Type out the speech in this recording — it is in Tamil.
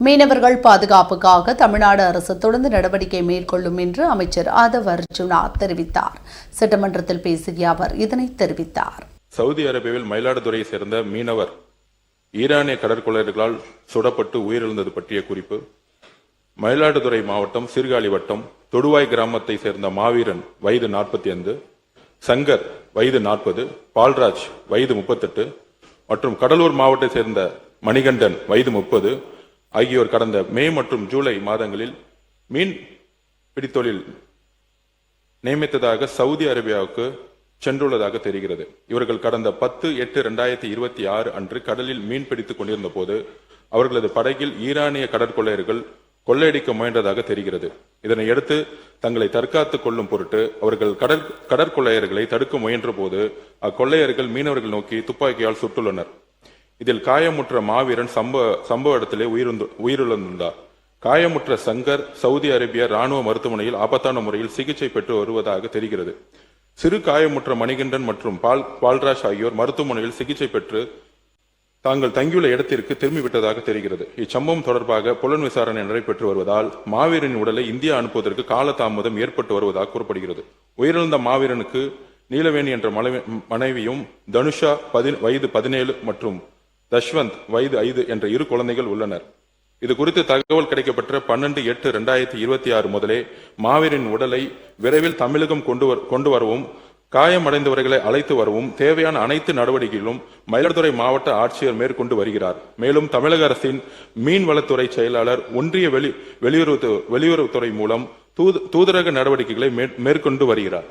மீனவர்கள் பாதுகாப்புக்காக தமிழ்நாடு அரசு தொடர்ந்து நடவடிக்கை மேற்கொள்ளும் என்று அமைச்சர் ஆதவ் அர்ஜுனா தெரிவித்தார். சட்டமன்றத்தில் பேசிய அவர் இதனை தெரிவித்தார். சவுதி அரேபியாவில் மயிலாடுதுறையை சேர்ந்த மீனவர் ஈரானிய கடற்கொள்ளையர்களால் சுடப்பட்டு உயிரிழந்தது பற்றிய குறிப்பு. மயிலாடுதுறை மாவட்டம் சீர்காழி வட்டம் தொடுவாய் கிராமத்தை சேர்ந்த மாவீரன் வயது 45, சங்கர் வயது 40, பால்ராஜ் வயது 38 மற்றும் கடலூர் மாவட்டத்தை சேர்ந்த மணிகண்டன் வயது 30 ஆகியோர் கடந்த மே மற்றும் ஜூலை மாதங்களில் மீன் பிடித்தொழில் நியமித்ததாக சவுதி அரேபியாவுக்கு சென்றுள்ளதாக தெரிகிறது. இவர்கள் கடந்த 10/8/2026 அன்று கடலில் மீன் பிடித்துக் கொண்டிருந்த போது அவர்களது படகில் ஈரானிய கடற்கொள்ளையர்கள் கொள்ளையடிக்க முயன்றதாக தெரிகிறது. இதனையடுத்து தங்களை தற்காத்துக் கொள்ளும் பொருட்டு அவர்கள் கடற்கொள்ளையர்களை தடுக்க முயன்ற போது அக்கொள்ளையர்கள் மீனவர்கள் நோக்கி துப்பாக்கியால் சுட்டுள்ளனர். இதில் காயமுற்ற மாவீரன் சம்பவ இடத்திலே உயிரிழந்தார். காயமுற்ற சங்கர் சவுதி அரேபியா ராணுவ மருத்துவமனையில் ஆபத்தான முறையில் சிகிச்சை பெற்று வருவதாக தெரிகிறது. சிறு காயமுற்ற மணிகண்டன் மற்றும் பால்ராஜ் ஆகியோர் மருத்துவமனையில் சிகிச்சை பெற்று தாங்கள் தங்கியுள்ள இடத்திற்கு திரும்பிவிட்டதாக தெரிகிறது. இச்சம்பவம் தொடர்பாக புலன் விசாரணை நடைபெற்று வருவதால் மாவீரனின் உடலை இந்தியா அனுப்புவதற்கு காலதாமதம் ஏற்பட்டு வருவதாக கூறப்படுகிறது. உயிரிழந்த மாவீரனுக்கு நீலவேணி என்ற மனைவியும் தனுஷா வயது 17 மற்றும் தஷ்வந்த் வயது 5 என்ற 2 குழந்தைகள் உள்ளனர். இது குறித்து தகவல் கிடைக்கப்பெற்ற 12/8/2026 முதலே மாவீரின் உடலை விரைவில் தமிழகம் கொண்டு வரவும் காயமடைந்தவர்களை அழைத்து வரவும் தேவையான அனைத்து நடவடிக்கைகளும் மயிலாடுதுறை மாவட்ட ஆட்சியர் மேற்கொண்டு வருகிறார். மேலும் தமிழக அரசின் மீன்வளத்துறை செயலாளர் ஒன்றிய வெளியுறவுத்துறை மூலம் தூதரக நடவடிக்கைகளை மேற்கொண்டு வருகிறார்.